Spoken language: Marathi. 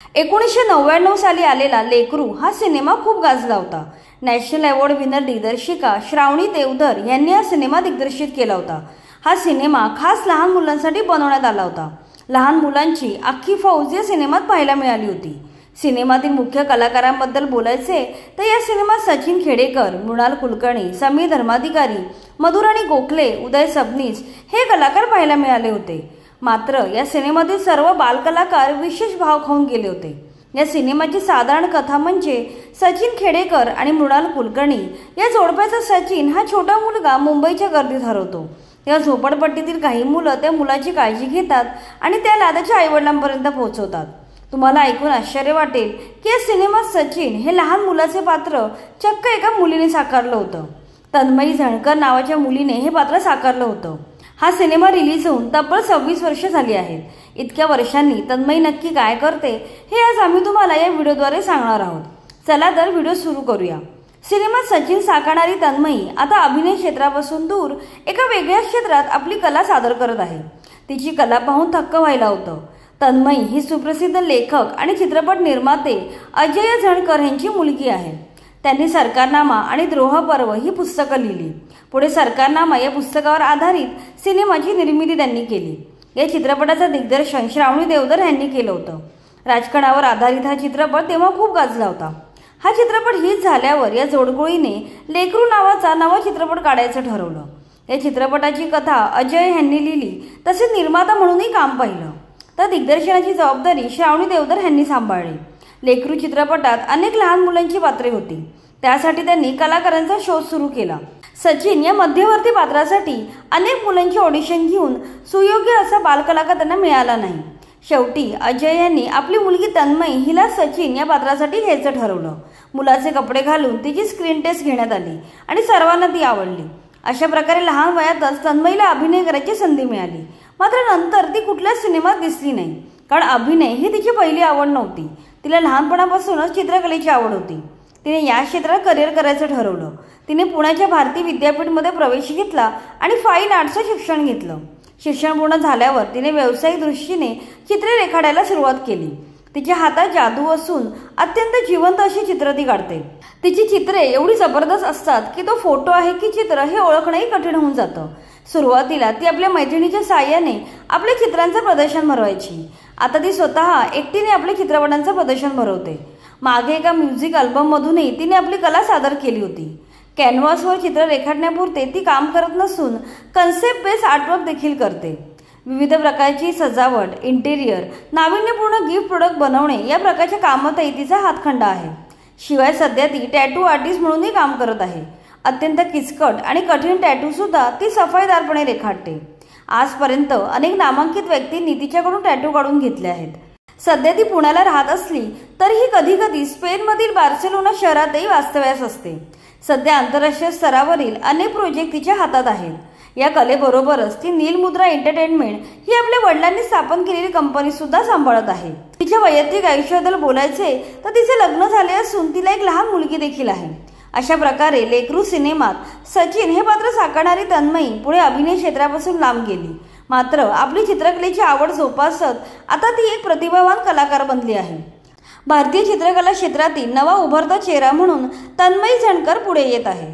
1999 साली आलेला लेकरू हा सिनेमा खूप गाजला होता। नॅशनल अवॉर्ड विनर दिग्दर्शिका श्रावणी देवधर यांनी हा सिनेमा दिग्दर्शित केला होता। हा सिनेमा खास लहान मुलांसाठी बनवण्यात आला होता। लहान मुलांची अख्खी फौज या सिनेमात पाहायला मिळाली होती। सिनेमातील मुख्य कलाकारांबद्दल बोलायचे तर या सिनेमात सचिन खेडेकर, मृणाल कुलकर्णी, समीर धर्माधिकारी, मधुराणी गोखले, उदय सबनीस हे कलाकार पाहायला मिळाले होते। मात्र या सिनेमातील सर्व बालकलाकार विशेष भाव खाऊन गेले होते। या सिनेमाची साधारण कथा म्हणजे सचिन खेडेकर आणि मृणाल कुलकर्णी या जोडप्याचा सचिन हा छोटा मुलगा मुंबईच्या गर्दीत हरवतो। या झोपडपट्टीतील काही मुलं त्या मुलाची काळजी घेतात आणि त्याला त्याच्या आईवडिलांपर्यंत पोहोचवतात। तुम्हाला ऐकून आश्चर्य वाटेल की या सिनेमात सचिन हे लहान मुलाचे पात्र चक्क एका मुलीने साकारलं होतं। तन्मयी झणकर नावाच्या मुलीने हे पात्र साकारलं होतं। हा सिनेमा रिलीज होऊन तब्बल 26 वर्ष झाली आहेत। इतक्या वर्षांनी तन्मयी नक्की काय करते हे आज आम्ही तुम्हाला या व्हिडिओद्वारे सांगणार आहोत। चला तर व्हिडिओ सुरू करूया। सिनेमात सचिन साकारणारी तन्मयी आता अभिनय क्षेत्रापासून दूर एका वेगळ्या क्षेत्रात आपली कला सादर करत आहे। तिची कला पाहून थक्क व्हायला होतं। तन्मयी ही सुप्रसिद्ध लेखक आणि चित्रपट निर्माते अजय झणकर यांची मुलगी आहे। त्यांनी सरकारनामा आणि द्रोहपर्व ही पुस्तकं लिहिली। पुढे सरकारनामा या पुस्तकावर आधारित सिनेमाची निर्मिती त्यांनी केली। या चित्रपटाचं दिग्दर्शन श्रावणी देवधर यांनी केलं होतं। राजकारणावर आधारित हा चित्रपट तेव्हा खूप गाजला होता। हा चित्रपट हिट झाल्यावर या जोडगोळीने लेकरू नावाचा नवा चित्रपट काढायचं ठरवलं। या चित्रपटाची कथा अजय यांनी लिहिली, तसेच निर्माता म्हणूनही काम पाहिलं। तर दिग्दर्शनाची जबाबदारी श्रावणी देवधर यांनी सांभाळली। लेकरू चित्रपटात अनेक लहान मुलांची पात्रे होती, त्यासाठी त्यांनी कलाकारांचा शोध सुरू केला। सचिन या मध्यवर्ती पात्रासाठी अनेक मुलांची ऑडिशन घेऊन सुयोग्य असा बालकलाकार त्यांना मिळाला नाही। शेवटी अजय यांनी आपली मुलगी तन्मयी हिला सचिन या पात्रासाठी घ्यायचं ठरवलं। मुलाचे कपडे घालून तिची स्क्रीन टेस्ट घेण्यात आली आणि सर्वांना ती आवडली। अशा प्रकारे लहान वयातच तन्मयीला अभिनय करायची संधी मिळाली। मात्र नंतर ती कुठल्याच सिनेमात दिसली नाही, कारण अभिनय ही तिची पहिली आवड नव्हती। तिला लहानपणापासूनच चित्रकलेची आवड होती। तिने या क्षेत्रात करिअर करायचं ठरवलं। तिने पुण्याच्या भारती विद्यापीठमध्ये प्रवेश घेतला आणि फाईन आर्ट्सचं शिक्षण घेतलं। शिक्षण पूर्ण झाल्यावर तिने व्यावसायिक दृष्टीने चित्रे रेखाटायला सुरुवात केली। तिच्या हातात जादू असून अत्यंत जिवंत अशी चित्र ती काढते। तिची चित्रे एवढी जबरदस्त असतात की तो फोटो आहे की चित्र हे ओळखणंही कठीण होऊन जातं। सुरुवातीला ती आपल्या मैत्रिणीच्या साहाय्याने आपल्या चित्रांचं प्रदर्शन भरवायची। आता ती स्वतः एकटीने आपल्या चित्रपटांचं प्रदर्शन भरवते। मागे एका म्युझिक अल्बममधूनही तिने आपली कला सादर केली होती। कॅनव्हासवर चित्र रेखाटण्यापुरते ती काम करत नसून कन्सेप्ट बेस्ड आर्टवर्क देखील करते। विविध प्रकारची सजावट, इंटेरियर, नाविन्यपूर्ण गिफ्ट प्रोडक्ट बनवणे या प्रकारच्या कामातही तिचा हातखंडा आहे। शिवाय सध्या ती टॅटू आर्टिस्ट म्हणूनही काम करत आहे। अत्यंत किचकट आणि कठीण टॅटू सुद्धा ती सफाईदारपणे रेखाटते। आजपर्यंत अनेक नामांकित व्यक्तींनी तिच्याकडून टॅटू काढून घेतले आहेत। सध्या ती पुण्याला राहत असली तरीही कधीकधी स्पेनमधील बार्सेलोना शहरातही वास्तव्यास असते। सध्या आंतरराष्ट्रीय स्तरावरील अनेक प्रोजेक्ट तिच्या हातात आहेत। या कलेबरोबरच ती नीलमुद्रा एंटरटेनमेंट ही आपल्या वडिलांनी स्थापन केलेली कंपनी सुद्धा सांभाळत आहे। तिच्या वैयक्तिक आयुष्याबद्दल बोलायचे तर तिचे लग्न झाले असून तिला एक लहान मुलगी देखील आहे। अशा प्रकारे लेकरू सिनेमात सचिन हे पात्र साकारणारी तन्मयी पुढे अभिनय क्षेत्रापासून लांब गेली। मात्र आपली चित्रकलेची आवड जोपासत आता ती एक प्रतिभावान कलाकार बनली आहे। भारतीय चित्रकला क्षेत्रातील नवा उभरता चेहरा म्हणून तन्मयी झणकर पुढे येत आहे।